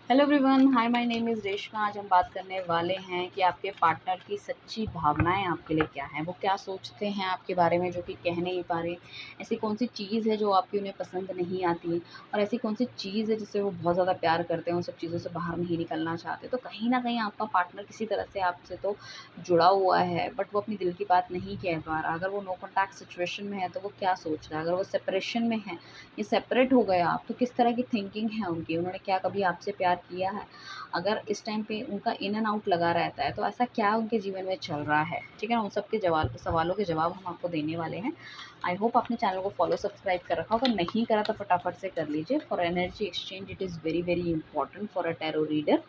Hello everyone, hi, my name is Reshma. आज हम बात करने वाले हैं कि आपके पार्टनर की सच्ची भावनाएं आपके लिए क्या हैं। वो क्या सोचते हैं आपके बारे में जो कि कह नहीं पा रहे। ऐसी कौन सी चीज़ है जो आपकी उन्हें पसंद नहीं आती, और ऐसी कौन सी चीज़ है जिससे वो बहुत ज़्यादा प्यार करते हैं, उन सब चीज़ों से बाहर नहीं निकलना चाहते। तो कहीं ना कहीं आपका पार्टनर किसी तरह से आपसे तो जुड़ा हुआ है, बट वो अपनी दिल की बात नहीं कह पा रहा। अगर वो नो कॉन्टैक्ट सिचुएशन में है तो वो क्या सोच रहा है। अगर वो सेपरेशन में है, ये सेपरेट हो गए आप, तो किस तरह की थिंकिंग है उनकी, उन्होंने क्या कभी आपसे प्यार किया है। अगर इस टाइम पे उनका इन एंड आउट लगा रहता है तो ऐसा क्या उनके जीवन में चल रहा है, ठीक है ना। उन सब के जवाब सवालों के जवाब हम आपको देने वाले हैं। आई होप आपने चैनल को फॉलो सब्सक्राइब कर रखा होगा, नहीं करा तो फटाफट से कर लीजिए। For energy exchange it is very very important for a tarot reader,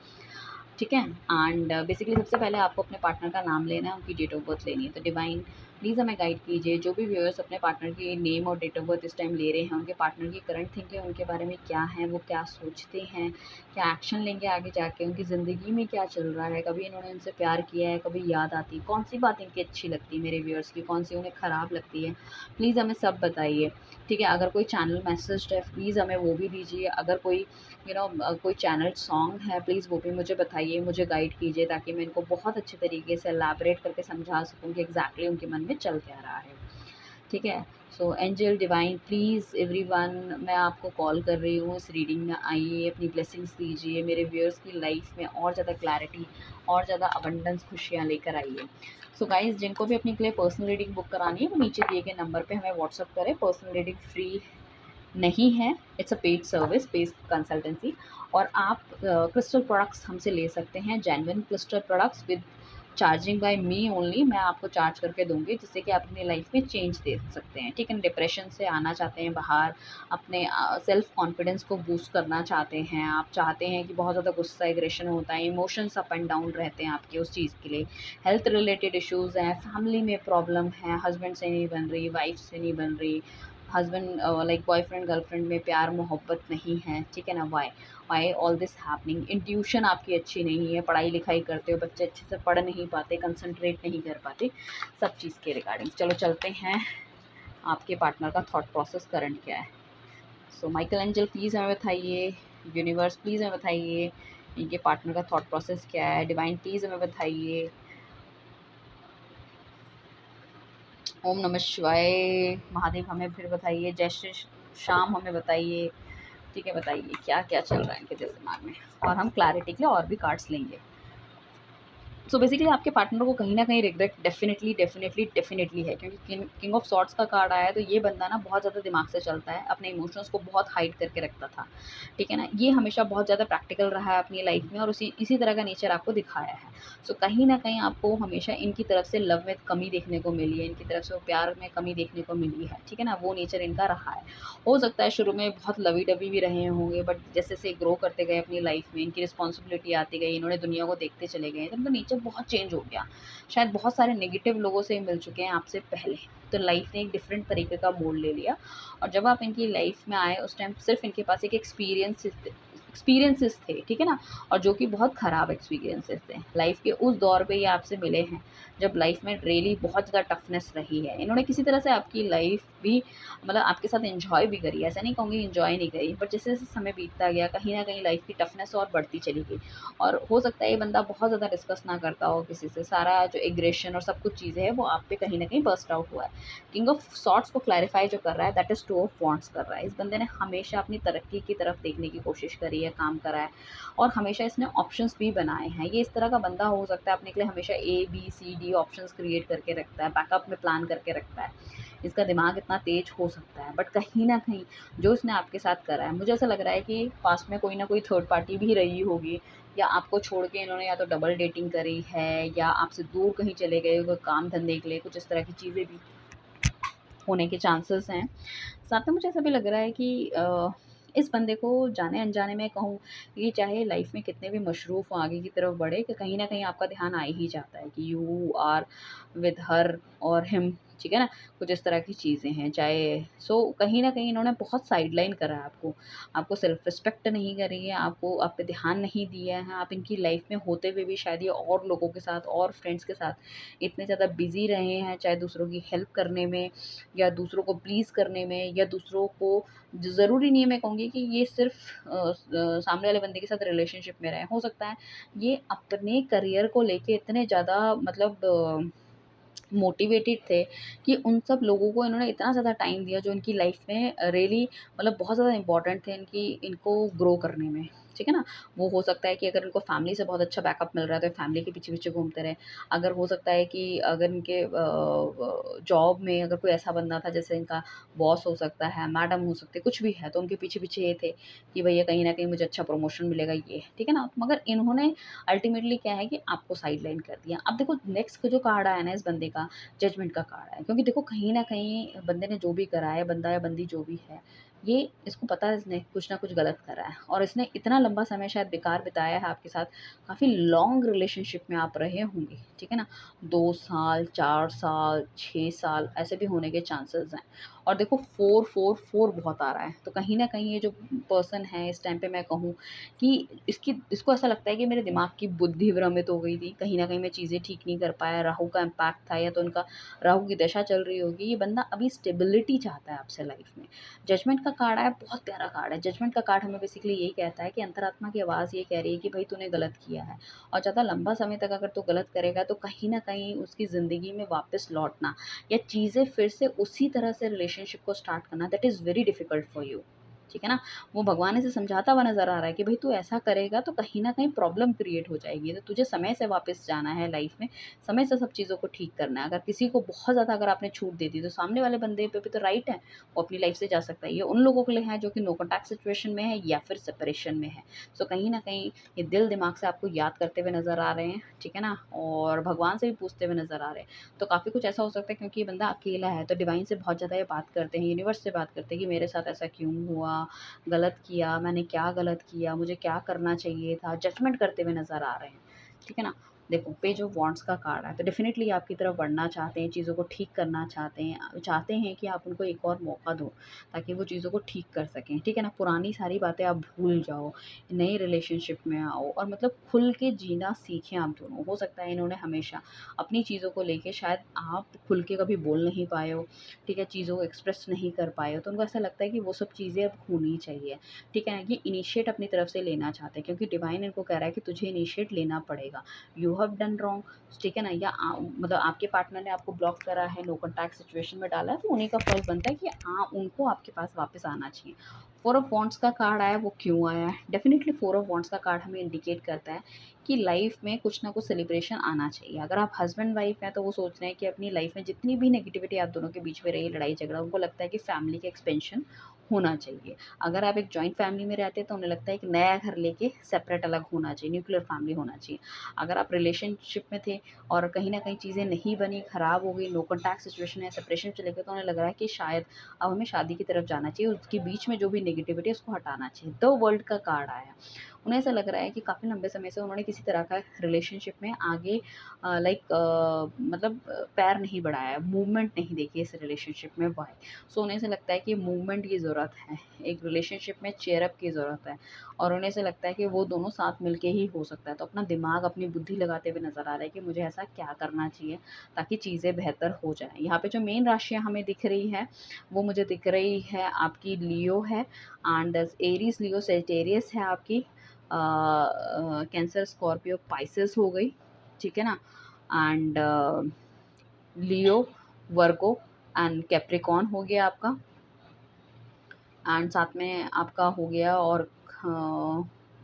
ठीक है। एंड बेसिकली सबसे पहले आपको अपने पार्टनर का नाम लेना है, उनकी डेट ऑफ बर्थ लेनी है। तो डिवाइन प्लीज़ हमें गाइड कीजिए। जो भी व्यूअर्स अपने पार्टनर की नेम और डेट ऑफ बर्थ इस टाइम ले रहे हैं, उनके पार्टनर की करंट थिंकिंग उनके बारे में क्या है, वो क्या सोचते हैं, क्या एक्शन लेंगे आगे जाके, उनकी ज़िंदगी में क्या चल रहा है, कभी इन्होंने उनसे प्यार किया है, कभी याद आती, कौन सी बात इनकी अच्छी लगती है मेरे व्यूअर्स की, कौन सी उन्हें ख़राब लगती है। प्लीज़ हमें सब बताइए, ठीक है। अगर कोई चैनल मैसेज है प्लीज़ हमें वो भी दीजिए। अगर कोई कोई चैनल सॉन्ग है प्लीज़ वो भी मुझे बताइए, मुझे गाइड कीजिए, ताकि मैं इनको बहुत अच्छे तरीके से एलैबोरेट करके समझा सकूँ कि एग्जैक्टली उनके मन में चल क्या रहा है, ठीक है। सो एंजल डिवाइन प्लीज़ एवरीवन, मैं आपको कॉल कर रही हूँ, इस रीडिंग में आइए, अपनी ब्लेसिंग्स दीजिए, मेरे व्यूअर्स की लाइफ में और ज़्यादा क्लैरिटी, और ज़्यादा अबंडेंस, खुशियाँ लेकर आइए। सो गाइज़, जिनको भी अपने के लिए पर्सनल रीडिंग बुक करानी है वो नीचे दिए गए नंबर पे हमें व्हाट्सअप करें। पर्सनल रीडिंग फ्री नहीं है, it's a paid service, paid consultancy. और आप क्रिस्टल प्रोडक्ट्स हमसे ले सकते हैं, genuine crystal products with charging by me only. मैं आपको चार्ज करके दूंगी जिससे कि आप अपनी लाइफ में चेंज दे सकते हैं, ठीक है। डिप्रेशन से आना चाहते हैं बाहर, अपने सेल्फ कॉन्फिडेंस को बूस्ट करना चाहते हैं, आप चाहते हैं कि बहुत ज़्यादा गुस्सा एग्रेशन होता है, इमोशंस अप एंड डाउन रहते हैं आपके, उस चीज़ के लिए। हेल्थ रिलेटेड इश्यूज़ हैं, फैमिली में प्रॉब्लम है, हस्बैंड से नहीं बन रही, वाइफ से नहीं बन रही, हस्बैंड लाइक बॉयफ्रेंड गर्लफ्रेंड में प्यार मोहब्बत नहीं है, ठीक है ना। Why all this happening. Intuition आपकी अच्छी नहीं है, पढ़ाई लिखाई करते हो, बच्चे अच्छे से पढ़ नहीं पाते, कंसंट्रेट नहीं कर पाते, सब चीज़ के रिगार्डिंग। चलो चलते हैं, आपके पार्टनर का थॉट प्रोसेस करंट क्या है। सो माइकल एंजल प्लीज़ हमें बताइए, यूनिवर्स प्लीज़ हमें बताइए, इनके पार्टनर का थॉट प्रोसेस क्या है। डिवाइन प्लीज़ हमें बताइए। ओम नमः शिवाय। महादेव हमें फिर बताइए। जय श्री श्याम हमें बताइए, ठीक है। बताइए क्या क्या चल रहा है इनके दिल दिमाग में, और हम क्लैरिटी के लिए और भी कार्ड्स लेंगे। सो बेसिकली आपके पार्टनर को कहीं न कहीं रिग्रेट डेफ़िनेटली, डेफ़िनेटली, डेफ़िनेटली है, क्योंकि किंग ऑफ सॉर्ड्स का कार्ड आया है। तो ये बंदा ना बहुत ज़्यादा दिमाग से चलता है, अपने इमोशंस को बहुत हाइड करके रखता था, ठीक है ना। ये हमेशा बहुत ज़्यादा प्रैक्टिकल रहा है अपनी लाइफ़ में, और इसी तरह का नेचर आपको दिखाया है। सो कहीं न कहीं आपको हमेशा इनकी तरफ से लव में कमी देखने को मिली है, इनकी तरफ से वो प्यार में कमी देखने को मिली है, ठीक है ना। वो नेचर इनका रहा है। हो सकता है शुरू में बहुत लवी-डवी भी रहे होंगे, बट जैसे-जैसे ग्रो करते गए अपनी लाइफ़ में, इनकी रिस्पॉन्सिबिलिटी आती गई, इन्होंने दुनिया को देखते चले गए, तो इनका नेचर बहुत चेंज हो गया। शायद बहुत सारे नेगेटिव लोगों से मिल चुके हैं आपसे पहले, तो लाइफ़ ने एक डिफरेंट तरीके का मोड़ ले लिया। और जब आप इनकी लाइफ़ में आए उस टाइम सिर्फ़ इनके पास एक एक्सपीरियंसेस थे, ठीक है ना। और जो कि बहुत ख़राब एक्सपीरियंसेस थे। लाइफ़ के उस दौर पे ये आपसे मिले हैं जब लाइफ़ में रियली बहुत ज़्यादा टफ़नेस रही है। इन्होंने किसी तरह से आपकी लाइफ़ भी मतलब आपके साथ एन्जॉय भी करी है, ऐसा नहीं कहूँगी एन्जॉय नहीं करी, बट जैसे-जैसे समय बीतता गया कहीं न कहीं लाइफ़ की टफ़नेस और बढ़ती चली गई। और हो सकता है ये बंदा बहुत ज़्यादा डिस्कस ना करता हो किसी से, सारा जो एग्रेशन और सब कुछ चीज़ें हैं वो आप पे कहीं न कहीं बर्स्ट आउट हुआ है। किंग ऑफ सॉर्ड्स को क्लैरिफ़ाई जो कर रहा है that is two of wands कर रहा है। इस बंदे ने हमेशा अपनी तरक्की की तरफ देखने की कोशिश करी है, काम करा है, और हमेशा इसने ऑप्शंस भी बनाए हैं। ये इस तरह का बंदा हो सकता है अपने के लिए हमेशा ए, बी, सी, डी ऑप्शंस क्रिएट करके रखता है, बैकअप में प्लान करके रखता है। इसका दिमाग इतना तेज हो सकता है, बट कहीं न कहीं जो इसने आपके साथ करा है, मुझे ऐसा लग रहा है कि पास्ट में कोई ना कोई थर्ड पार्टी भी रही होगी, या आपको छोड़ के इन्होंने या तो डबल डेटिंग करी है, या आपसे दूर कहीं चले गए कोई काम धंधे के लिए, कुछ इस तरह की चीज़ें भी होने के चांसेस हैं। साथ में मुझे ऐसा भी लग रहा है कि इस बंदे को जाने-अनजाने में कहूँ कि चाहे लाइफ़ में कितने भी मशरूफ़ हो आगे की तरफ बढ़े, कि कहीं न कहीं आपका ध्यान आ ही जाता है कि यू आर विद हर और हिम, ठीक है ना? कुछ इस तरह की चीज़ें हैं, चाहे सो कहीं न कहीं इन्होंने बहुत साइडलाइन करा है आपको। आपको सेल्फ रिस्पेक्ट नहीं करी है, आपको आप पे ध्यान नहीं दिया है, आप इनकी लाइफ़ में होते हुए भी शायद ये और लोगों के साथ और फ्रेंड्स के साथ इतने ज़्यादा बिज़ी रहे हैं, चाहे दूसरों की हेल्प करने में या दूसरों को प्लीज़ करने में या दूसरों को ज़रूरी नहीं है मैं कहूँगी कि ये सिर्फ़ सामने वाले बंदे के साथ रिलेशनशिप में रहें। हो सकता है ये अपने करियर को लेके इतने ज़्यादा मतलब मोटिवेटेड थे कि उन सब लोगों को इन्होंने इतना ज़्यादा टाइम दिया जो इनकी लाइफ में रियली मतलब बहुत ज़्यादा इम्पोर्टेंट थे इनकी इनको ग्रो करने में, ठीक है ना? वो हो सकता है कि अगर इनको फैमिली से बहुत अच्छा बैकअप मिल रहा है तो फैमिली के पीछे-पीछे घूमते रहे। अगर हो सकता है कि अगर इनके जॉब में अगर कोई ऐसा बंदा था जैसे इनका बॉस हो सकता है, मैडम हो सकती है, कुछ भी है तो उनके पीछे-पीछे ये थे कि भैया कहीं न कहीं मुझे अच्छा प्रमोशन मिलेगा ये, ठीक है ना? मगर इन्होंने अल्टीमेटली क्या है कि आपको साइडलाइन कर दिया। अब देखो नेक्स्ट जो कार्ड आया ना इस बंदे का जजमेंट का कार्ड है क्योंकि देखो कहीं न कहीं बंदे ने जो भी करा है, बंदा या बंदी जो भी है, ये इसको पता है इसने कुछ ना कुछ गलत करा है और इसने इतना लंबा समय शायद बेकार बिताया है आपके साथ, काफ़ी लॉन्ग रिलेशनशिप में आप रहे होंगे, ठीक है ना? 2 साल, 4 साल, 6 साल ऐसे भी होने के चांसेस हैं और देखो 4, 4, 4 बहुत आ रहा है, तो कहीं न कहीं ये जो पर्सन है इस टाइम पे मैं कहूँ कि इसको ऐसा लगता है कि मेरे दिमाग की बुद्धि भ्रमित हो गई थी, कहीं न कहीं मैं चीज़ें ठीक नहीं कर पाया, राहु का इम्पैक्ट था या तो इनका राहु की दशा चल रही होगी, ये बंदा अभी स्टेबिलिटी चाहता है आपसे लाइफ़ में। जजमेंट का कार्ड आया, बहुत प्यारा कार्ड है, जजमेंट का कार्ड हमें बेसिकली यही कहता है कि अंतरात्मा की आवाज़ ये कह रही है कि भई तूने गलत किया है और ज़्यादा लंबा समय तक अगर तू गलत करेगा तो कहीं न कहीं उसकी ज़िंदगी में वापस लौटना या चीज़ें फिर से उसी तरह से रिलेशनशिप को स्टार्ट करना that is very difficult for you, ठीक है ना? वो भगवान ऐसे समझाता हुआ नज़र आ रहा है कि भई तू ऐसा करेगा तो कहीं न कहीं प्रॉब्लम क्रिएट हो जाएगी। तो तुझे समय से वापस जाना है लाइफ़ में, समय से सब चीज़ों को ठीक करना है। अगर किसी को बहुत ज़्यादा अगर आपने छूट दे दी तो सामने वाले बंदे पे भी तो राइट है, वो अपनी लाइफ़ से जा सकता है। ये उन लोगों के लिए है जो कि नो कॉन्टैक्ट सिचुएशन में है या फिर सेपरेशन में है। सो कहीं न कहीं ये दिल दिमाग से आपको याद करते हुए नज़र आ रहे हैं, ठीक है ना? और भगवान से भी पूछते हुए नज़र आ रहे हैं। तो काफ़ी कुछ ऐसा हो सकता है क्योंकि ये बंदा अकेला है तो डिवाइन से बहुत ज़्यादा ये बात करते हैं, यूनिवर्स से बात करते हैं कि मेरे साथ ऐसा क्यों हुआ? गलत किया, मैंने क्या गलत किया, मुझे क्या करना चाहिए था, जजमेंट करते हुए नज़र आ रहे हैं, ठीक है ना? देखो पेज ऑफ वांड्स का कार्ड है, तो डेफ़िनिटली आपकी तरफ बढ़ना चाहते हैं, चीज़ों को ठीक करना चाहते हैं कि आप उनको एक और मौका दो, ताकि वो चीज़ों को ठीक कर सकें, ठीक है ना? पुरानी सारी बातें आप भूल जाओ, नई रिलेशनशिप में आओ और मतलब खुल के जीना सीखें आप दोनों। हो सकता है इन्होंने हमेशा अपनी चीज़ों को लेके शायद आप खुल के कभी बोल नहीं पाए हो, ठीक है? चीज़ों को एक्सप्रेस नहीं कर पाए हो, तो उनको ऐसा लगता है कि वो सब चीज़ें अब होनी चाहिए, ठीक है? ये इनिशिएट अपनी तरफ से लेना चाहते हैं क्योंकि डिवाइन इनको कह रहा है कि तुझे इनिशिएट लेना पड़ेगा। यू हैव डन रॉन्ग, ठीक है ना? या मतलब आपके पार्टनर ने आपको ब्लॉक करा है, नो कॉन्टैक्ट सिचुएशन में डाला है, तो उन्हीं का फर्ज़ बनता है कि उनको आपके पास वापस आना चाहिए। फोर ऑफ वॉन्ड्स का कार्ड आया, वो क्यों आया है? डेफ़िनिटली फोर ऑफ वॉन्ड्स का कार्ड हमें इंडिकेट करता है कि लाइफ़ में कुछ ना कुछ सेलिब्रेशन आना चाहिए। अगर आप हस्बैंड-वाइफ हैं, तो वो सोच रहे हैं कि अपनी लाइफ़ में जितनी भी नेगेटिविटी आप दोनों के बीच में रही, लड़ाई-झगड़ा, उनको लगता है कि फैमिली का एक्सपेंशन होना चाहिए। अगर आप एक जॉइंट फैमिली में रहते हैं तो उन्हें लगता है कि नया घर लेके सेपरेट अलग होना चाहिए, न्यूक्लियर फैमिली होना चाहिए। अगर आप रिलेशनशिप में थे और कहीं न कहीं चीज़ें नहीं बनी, ख़राब हो गई, नो कॉन्टैक्ट सिचुएशन है, सेपरेशन चले गए, तो उन्हें लग रहा है कि शायद अब हमें शादी की तरफ जाना चाहिए, उसके बीच में जो भी नेगेटिविटी है उसको हटाना चाहिए। द वर्ल्ड का कार्ड आया। उन्हें ऐसा लग रहा है कि काफ़ी लंबे समय से उन्होंने किसी तरह का रिलेशनशिप में आगे मतलब पैर नहीं बढ़ाया है, मूवमेंट नहीं देखी इस रिलेशनशिप में व्हाई? सो उन्हें ऐसा लगता है कि मूवमेंट की ज़रूरत है, एक रिलेशनशिप में चीयर अप की ज़रूरत है और उन्हें ऐसा लगता है कि वो दोनों साथ मिलके ही हो सकता है। तो अपना दिमाग, अपनी बुद्धि लगाते हुए नज़र आ रहा है कि मुझे ऐसा क्या करना चाहिए ताकि चीज़ें बेहतर हो जाएँ। यहाँ पे जो मेन राशियाँ हमें दिख रही है, वो मुझे दिख रही है आपकी लियो है एंड एरीज़, लियो, सेजिटेरियस है आपकी कैंसर, स्कॉर्पियो, पाइसेस हो गई, ठीक है ना? And Leo, Virgo and Capricorn हो गया आपका एंड साथ में आपका हो गया और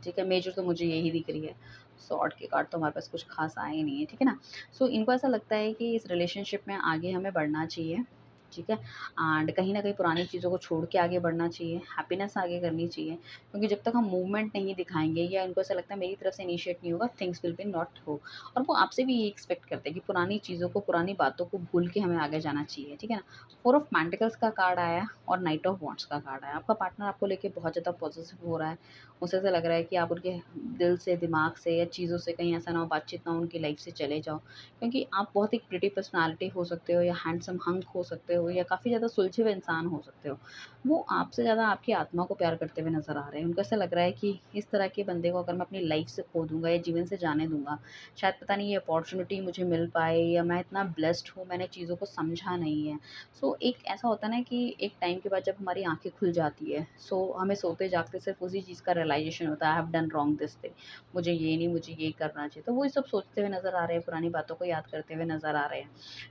ठीक है, मेजर तो मुझे यही दिख रही है। सॉर्ड के कार्ड तो हमारे पास कुछ ख़ास आए ही नहीं है, ठीक है ना? सो इनको ऐसा लगता है कि इस रिलेशनशिप में आगे हमें बढ़ना चाहिए ठीक है। एंड कहीं न कहीं पुरानी चीज़ों को छोड़ के आगे बढ़ना चाहिए, हैप्पीनेस आगे करनी चाहिए, क्योंकि जब तक हम मूवमेंट नहीं दिखाएँगे या उनको ऐसा लगता है मेरी तरफ से इनिशिएट नहीं होगा, थिंग्स विल बी नॉट हो। और वो आपसे भी ये एक्सपेक्ट करते हैं कि पुरानी चीज़ों को, पुरानी बातों को भूल के हमें आगे जाना चाहिए, ठीक है ना? फोर ऑफ पेंटिकल्स का कार्ड आया और नाइट ऑफ वॉन्ड्स का कार्ड आया। आपका पार्टनर आपको लेके बहुत ज़्यादा पॉसेसिव हो रहा है। उसे ऐसा लग रहा है कि आप उनके दिल से, दिमाग से या चीज़ों से कहीं ऐसा ना हो, बातचीत ना हो, उनकी लाइफ से चले जाओ। क्योंकि आप बहुत एक प्रिटी पर्सनैलिटी हो सकते हो या हैंडसम हंक हो सकते हो या काफ़ी ज़्यादा सुलझे हुए इंसान हो सकते हो। वो आपसे ज़्यादा आपकी आत्मा को प्यार करते हुए नज़र आ रहे हैं। उनको ऐसा लग रहा है कि इस तरह के बंदे को अगर मैं अपनी लाइफ से खो दूँगा या जीवन से जाने दूँगा, शायद पता नहीं ये अपॉर्च्युनिटी मुझे मिल पाए या मैं इतना ब्लेस्ड हूँ, मैंने चीज़ों को समझा नहीं है। सो एक ऐसा होता है ना कि एक टाइम के बाद जब हमारी आँखें खुल जाती है, सो हमें सोते-जागते सिर्फ़ उसी चीज़ का रियलाइज़ेशन होता है, I have done wrong this thing, मुझे ये नहीं, मुझे ये करना चाहिए। तो वो ये सब सोचते हुए नज़र आ रहे हैं, पुरानी बातों को याद करते हुए नज़र आ रहे हैं,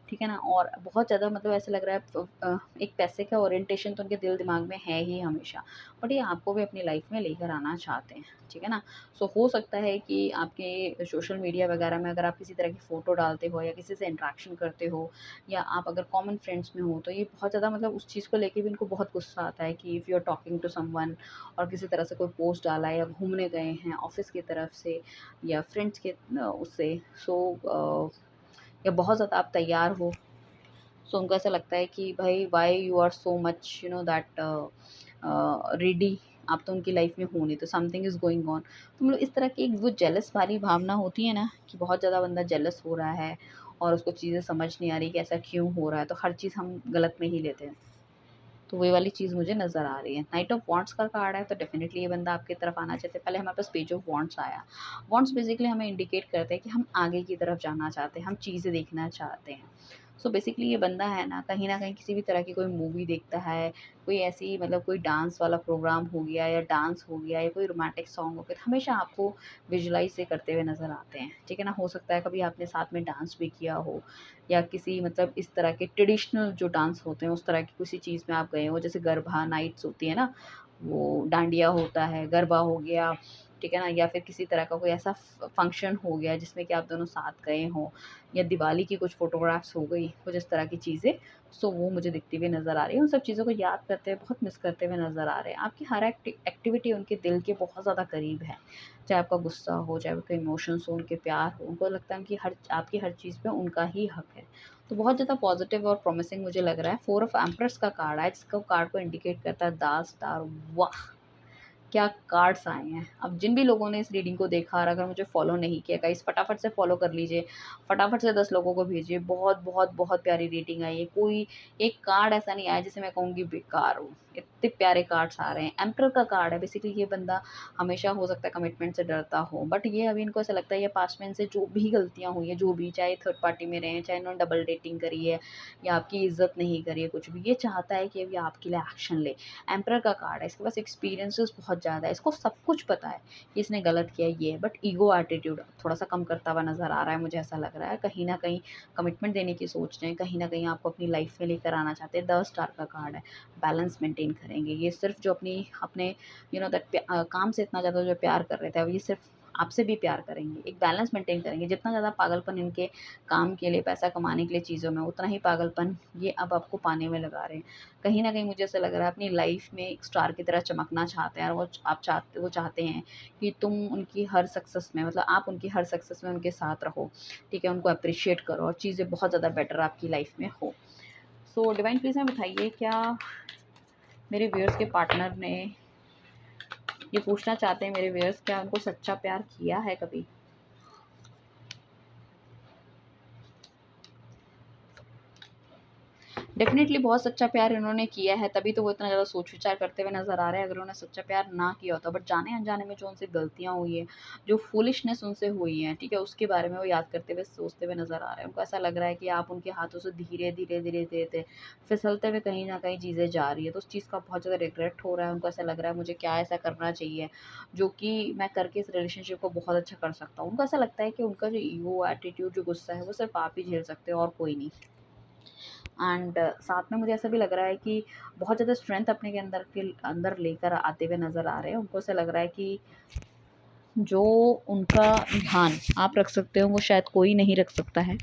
ठीक है ना? और बहुत ज़्यादा मतलब ऐसा लग रहा है एक पैसे का ओरिएंटेशन तो उनके दिल-दिमाग में है ही हमेशा, बट ये आपको भी अपनी लाइफ़ में लेकर आना चाहते हैं, ठीक है ना? सो हो सकता है कि आपके सोशल मीडिया वगैरह में अगर आप किसी तरह की फ़ोटो डालते हो या किसी से इंटरेक्शन करते हो या आप अगर कॉमन फ्रेंड्स में हो, तो ये बहुत ज़्यादा मतलब उस चीज़ को लेके भी इनको बहुत गुस्सा आता है कि if you are talking to someone और किसी तरह से कोई पोस्ट डाला है या घूमने गए हैं ऑफ़िस की तरफ से या फ्रेंड्स के उससे, सो या बहुत ज़्यादा आप तैयार हो, सो उनको ऐसा लगता है कि भाई why you are so much you know that ready, आप तो उनकी लाइफ में हो नहीं, तो समथिंग इज़ गोइंग ऑन। तो मतलब इस तरह की एक वो जेलस वाली भावना होती है ना कि बहुत ज़्यादा बंदा जेलस हो रहा है और उसको चीज़ें समझ नहीं आ रही कि ऐसा क्यों हो रहा है, तो हर चीज़ हम गलत में ही लेते हैं। तो वही वाली चीज़ मुझे नज़र आ रही है। नाइट ऑफ वॉन्ड्स का कार्ड है, तो डेफ़िनिटली ये बंदा आपकी तरफ आना चाहते हैं। पहले हमारे पास पेज ऑफ वॉन्ड्स आया। वॉन्ड्स बेसिकली हमें इंडिकेट करते हैं कि हम आगे की तरफ जाना चाहते हैं, हम चीज़ें देखना चाहते हैं। सो बेसिकली ये बंदा है ना, कहीं न कहीं किसी भी तरह की कोई मूवी देखता है, कोई ऐसी मतलब कोई डांस वाला प्रोग्राम हो गया या डांस हो गया या कोई रोमांटिक सॉन्ग हो गया, तो हमेशा आपको विजुअलाइज़ से करते हुए नज़र आते हैं, ठीक है ना? हो सकता है कभी आपने साथ में डांस भी किया हो या किसी मतलब इस तरह के ट्रेडिशनल जो डांस होते हैं, उस तरह की किसी चीज़ में आप गए हो, जैसे गरबा नाइट्स होती है ना, वो डांडिया होता है, गरबा हो गया, ठीक है ना? या फिर किसी तरह का कोई ऐसा फंक्शन हो गया जिसमें कि आप दोनों साथ गए हों या दिवाली की कुछ फ़ोटोग्राफ्स हो गई, कुछ इस तरह की चीज़ें, सो वो मुझे दिखती हुई नज़र आ रही है। उन सब चीज़ों को याद करते हुए बहुत मिस करते हुए नज़र आ रहे हैं। आपकी हर एक्टिविटी उनके दिल के बहुत ज़्यादा करीब है। चाहे आपका गुस्सा हो, चाहे आपके इमोशंस हो, उनके प्यार हो, उनको लगता है कि आपकी हर चीज़ पे उनका ही हक है। तो बहुत ज़्यादा पॉज़िटिव और प्रॉमिसिंग मुझे लग रहा है। फोर ऑफ एम्प्रेस का कार्ड है, जिसको कार्ड को इंडिकेट करता है द स्टार। वाह! क्या कार्ड्स आए हैं। अब जिन भी लोगों ने इस रीडिंग को देखा और अगर मुझे फ़ॉलो नहीं किया गाइस, फटाफट से फ़ॉलो कर लीजिए। फटाफट से 10 लोगों को भेजिए। बहुत, बहुत, बहुत प्यारी रीडिंग आई है। कोई एक कार्ड ऐसा नहीं आया जिसे मैं कहूँगी बेकार हो। इतने प्यारे कार्ड्स आ रहे हैं। एम्परर का कार्ड है, बेसिकली ये बंदा हमेशा हो सकता है कमिटमेंट से डरता हो। बट ये अभी इनको ऐसा लगता है ये पास्ट में इनसे जो भी गलतियाँ हुई हैं, जो भी चाहे थर्ड पार्टी में रहे हैं, चाहे इन्होंने डबल डेटिंग करी है या आपकी इज़्ज़त नहीं करी है कुछ भी, ये चाहता है कि अभी आपके लिए एक्शन ले। एम्परर का कार्ड है, इसके पास एक्सपीरियंसेस बहुत ज़्यादा है, इसको सब कुछ पता है कि इसने गलत किया ये है, बट ईगो एटीट्यूड थोड़ा-सा कम करता हुआ नज़र आ रहा है, मुझे ऐसा लग रहा है। कहीं न कहीं कमिटमेंट देने की सोच रहे हैं, कहीं न कहीं आपको अपनी लाइफ़ में लेकर आना चाहते हैं। द स्टार का कार्ड है, बैलेंस मेंटेन करेंगे। ये सिर्फ़ जो अपने काम से इतना ज़्यादा जो प्यार कर रहे थे, अब ये सिर्फ़ आपसे भी प्यार करेंगे। एक बैलेंस मेंटेन करेंगे। जितना ज़्यादा पागलपन इनके काम के लिए, पैसा कमाने के लिए चीज़ों में, उतना ही पागलपन ये अब आपको पाने में लगा रहे हैं। कहीं न कहीं मुझे ऐसा लग रहा है अपनी लाइफ़ में एक स्टार की तरह चमकना चाहते हैं और वो चाहते हैं कि तुम उनकी हर सक्सेस में, मतलब आप उनकी हर सक्सेस में उनके साथ रहो, ठीक है? उनको एप्रिशिएट करो और चीज़ें बहुत ज़्यादा बेटर आपकी लाइफ़ में हो। सो डिवाइन प्लीज़ हमें बताइए, क्या मेरे व्यूअर्स के पार्टनर ने ये पूछना चाहते हैं, मेरे व्यूअर्स क्या उनको सच्चा प्यार किया है कभी? डेफ़िनेटली बहुत सच्चा प्यार इन्होंने किया है, तभी तो वो इतना ज़्यादा सोच-विचार करते हुए नज़र आ रहे हैं। अगर उन्होंने सच्चा प्यार ना किया होता, बट जाने-अनजाने में जो उनसे गलतियाँ हुई हैं, जो फ़ूलिशनेस उनसे हुई है, ठीक है? उसके बारे में वो याद करते हुए, सोचते हुए नज़र आ रहे हैं। उनको ऐसा लग रहा है कि आप उनके हाथों से धीरे-धीरे, धीरे-धीरे फिसलते हुए कहीं न कहीं चीज़ें जा रही हैं, तो उस चीज़ का बहुत ज़्यादा रिग्रेट हो रहा है। उनको ऐसा लग रहा है मुझे क्या ऐसा करना चाहिए, जो कि मैं करके इस रिलेशनशिप को बहुत अच्छा कर सकता हूँ। उनको ऐसा लगता है कि उनका जो ईगो, एटीट्यूड, जो गुस्सा है, वो सिर्फ़ आप ही झेल सकते हो और कोई नहीं। एंड साथ में मुझे ऐसा भी लग रहा है कि बहुत ज़्यादा स्ट्रेंथ अपने के अंदर लेकर आते हुए नज़र आ रहे हैं। उनको ऐसा लग रहा है कि जो उनका ध्यान आप रख सकते हो, वो शायद कोई नहीं रख सकता है,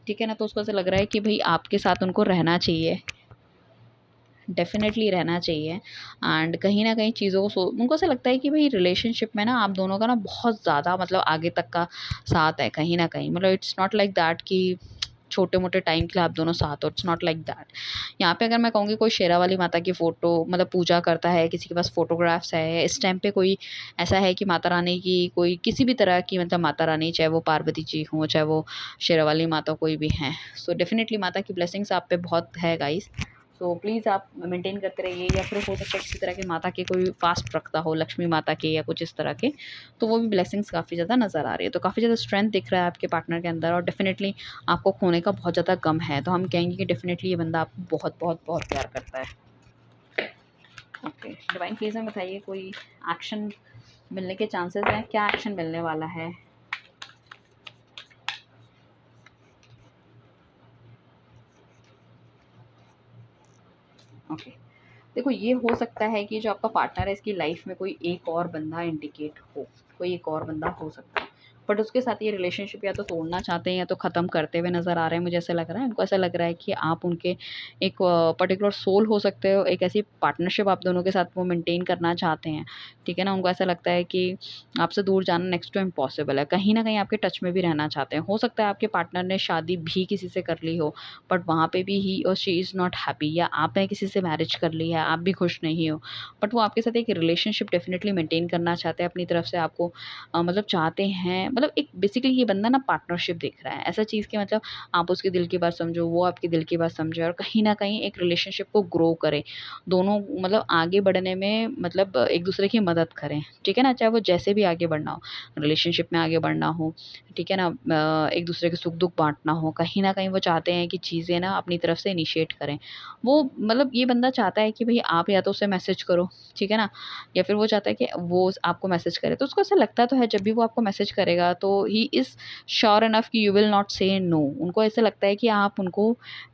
ठीक है ना? तो उसको ऐसा लग रहा है कि भई आपके साथ उनको रहना चाहिए। डेफ़िनेटली रहना चाहिए। एंड कहीं न कहीं चीज़ों को सो उनको ऐसा लगता है कि भई रिलेशनशिप में ना आप दोनों का ना बहुत ज़्यादा मतलब आगे तक का साथ है कहीं न कहीं। मतलब इट्स नॉट लाइक दैट कि छोटे-मोटे टाइम के लिए आप दोनों साथ हो, इट्स नॉट लाइक दैट। यहाँ पे अगर मैं कहूँगी कोई शेरावाली माता की फ़ोटो मतलब पूजा करता है, किसी के पास फ़ोटोग्राफ्स है, इस टाइम पे कोई ऐसा है कि माता रानी की कोई किसी भी तरह की मतलब माता रानी, चाहे वो पार्वती जी हों, चाहे वो शेरावाली माता कोई भी हैं। सो डेफ़िनेटली माता की ब्लेसिंग्स आप पे बहुत है गाइज़। सो प्लीज़ आप मेंटेन करते रहिए, या फिर हो सकता है किसी तरह के माता के कोई फ़ास्ट रखता हो, लक्ष्मी माता के या कुछ इस तरह के, तो वो भी ब्लेसिंग्स काफ़ी ज़्यादा नज़र आ रही है। तो काफ़ी ज़्यादा स्ट्रेंथ दिख रहा है आपके पार्टनर के अंदर, और डेफ़िनेटली आपको खोने का बहुत ज़्यादा गम है। तो हम कहेंगे कि डेफ़िनेटली ये बंदा आपको बहुत, बहुत, बहुत प्यार करता है। ओके, डिवाइन प्लीज़ हमें बताइए कोई एक्शन मिलने के चांसेस हैं? क्या एक्शन मिलने वाला है? ओके। देखो, ये हो सकता है कि जो आपका पार्टनर है इसकी लाइफ में कोई एक और बंदा इंडिकेट हो, कोई एक और बंदा हो सकता है। बट उसके साथ ये रिलेशनशिप या तो तोड़ना चाहते हैं या तो ख़त्म करते हुए नज़र आ रहे हैं, मुझे ऐसा लग रहा है। उनको ऐसा लग रहा है कि आप उनके एक पर्टिकुलर सोल हो सकते हो, एक ऐसी पार्टनरशिप आप दोनों के साथ वो मेंटेन करना चाहते हैं, ठीक है ना? उनको ऐसा लगता है कि आपसे दूर जाना नेक्स्ट टू इम्पॉसिबल है। कहीं न कहीं आपके टच में भी रहना चाहते हैं। हो सकता है आपके पार्टनर ने शादी भी किसी से कर ली हो, बट वहाँ पे भी ही और शी इज़ नॉट हैप्पी, या आपने किसी से मैरिज कर ली है, आप भी खुश नहीं हो, बट वो आपके साथ एक रिलेशनशिप डेफ़िनेटली मेंटेन करना चाहते हैं अपनी तरफ से आपको मतलब चाहते हैं। मतलब एक बेसिकली ये बंदा ना पार्टनरशिप देख रहा है। ऐसा चीज़ कि मतलब आप उसके दिल की बात समझो, वो आपके दिल की बात समझे, और कहीं न कहीं एक रिलेशनशिप को ग्रो करें। दोनों मतलब आगे बढ़ने में मतलब एक-दूसरे की मदद करें, ठीक है ना? चाहे वो जैसे भी आगे बढ़ना हो, रिलेशनशिप में आगे बढ़ना हो, ठीक है ना? एक-दूसरे के सुख-दुःख बाँटना हो, कहीं न कहीं वो चाहते हैं कि चीज़ें ना अपनी तरफ से इनिशिएट करें। वो मतलब ये बंदा चाहता है कि भई आप या तो उसे मैसेज करो, ठीक है ना? या फिर वो चाहता है कि वो आपको मैसेज करे। तो उसको ऐसा लगता तो है जब भी वो आपको मैसेज करेगा तो ही इज़ श्योर इनफ कि यू विल नॉट से नो। उनको ऐसा लगता है कि आप उनको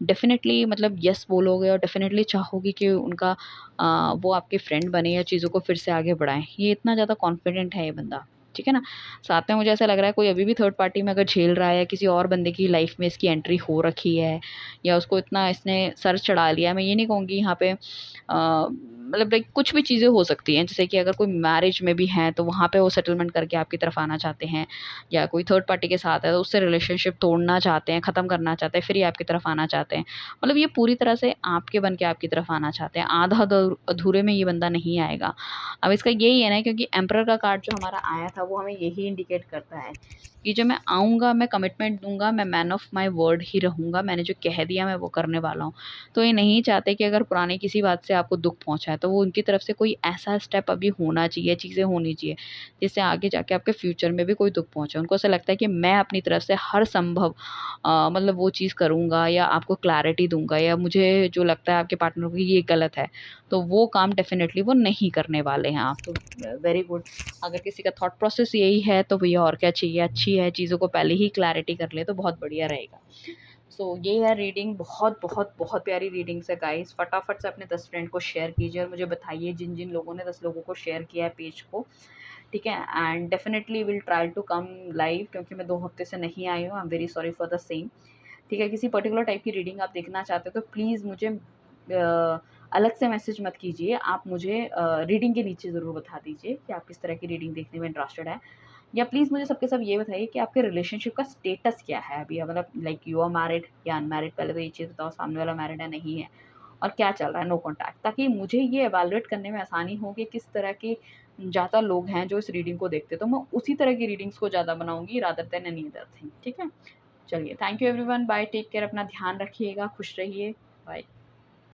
डेफ़िनेटली मतलब येस बोलोगे, और डेफ़िनेटली चाहोगे कि उनका वो आपके फ्रेंड बने या चीज़ों को फिर से आगे बढ़ाएँ। ये इतना ज़्यादा कॉन्फिडेंट है ये बंदा, ठीक है ना? साथ में मुझे ऐसा लग रहा है कोई अभी भी थर्ड पार्टी में अगर झेल रहा है, या किसी और बंदे की लाइफ़ में इसकी एंट्री हो रखी है, या उसको इतना इसने सर चढ़ा लिया है। मैं ये नहीं कहूँगी यहाँ पे मतलब लाइक कुछ भी चीज़ें हो सकती हैं। जैसे कि अगर कोई मैरिज में भी है तो वहाँ पे वो सेटलमेंट करके आपकी तरफ आना चाहते हैं, या कोई थर्ड पार्टी के साथ है तो उससे रिलेशनशिप तोड़ना चाहते हैं, ख़त्म करना चाहते हैं, फिर ये आपकी तरफ आना चाहते हैं। मतलब ये पूरी तरह से आपके बन के आपकी तरफ आना चाहते हैं। आधा अधूरे में ये बंदा नहीं आएगा। अब इसका यही है ना, क्योंकि एम्परर का कार्ड जो हमारा आया था वो हमें यही इंडिकेट करता है कि जब मैं आऊँगा, मैं कमिटमेंट दूँगा, मैं मैन ऑफ माय वर्ड ही रहूँगा, मैंने जो कह दिया मैं वो करने वाला हूँ। तो ये नहीं चाहते कि अगर पुरानी किसी बात से आपको दुःख पहुँचा है, तो वो उनकी तरफ से कोई ऐसा स्टेप अभी होना चाहिए, चीज़ें होनी चाहिए, जिससे आगे जाके आपके फ्यूचर में भी कोई दुःख पहुँचे। उनको ऐसा लगता है कि मैं अपनी तरफ से हर संभव मतलब वो चीज़ करूँगा, या आपको क्लैरिटी दूँगा, या मुझे जो लगता है आपके पार्टनर को कि ये गलत है, तो वो काम डेफ़िनेटली वो नहीं करने वाले हैं आप। तो वेरी गुड। अगर किसी का थॉट प्रोसेस यही है तो भैया और क्या चाहिए, अच्छी है, चीज़ों को पहले ही क्लैरिटी कर ले तो बहुत बढ़िया रहेगा। सो ये है रीडिंग। बहुत बहुत बहुत प्यारी रीडिंग्स है गाइस। फटाफट से अपने 10 फ्रेंड को शेयर कीजिए, और मुझे बताइए जिन जिन लोगों ने 10 लोगों को शेयर किया है पेज को, ठीक है? And definitely will try to come live, क्योंकि मैं 2 हफ्ते से नहीं आई हूँ। I am very sorry for the same, ठीक है? किसी पर्टिकुलर टाइप की रीडिंग आप देखना चाहते हो तो प्लीज़ मुझे अलग से मैसेज मत कीजिए। आप मुझे रीडिंग के नीचे ज़रूर बता दीजिए कि आप किस तरह की रीडिंग देखने में इंटरेस्टेड है। या प्लीज़ मुझे सबके सब ये बताइए कि आपके रिलेशनशिप का स्टेटस क्या है अभी? मतलब लाइक यू आर मैरिड या अनमैरिड? पहले तो ये चीज़ बताओ, सामने वाला मैरिड है, नहीं है? और क्या चल रहा है, नो कॉन्टैक्ट, ताकि मुझे ये इवैल्यूएट करने में आसानी हो कि किस तरह के ज़्यादा लोग हैं जो इस रीडिंग को देखते हैं। तो मैं उसी तरह की रीडिंग्स को ज़्यादा बनाऊँगी rather than any other thing, ठीक है? चलिए, thank you everyone, bye, take care, अपना ध्यान रखिएगा, खुश रहिए, बाय।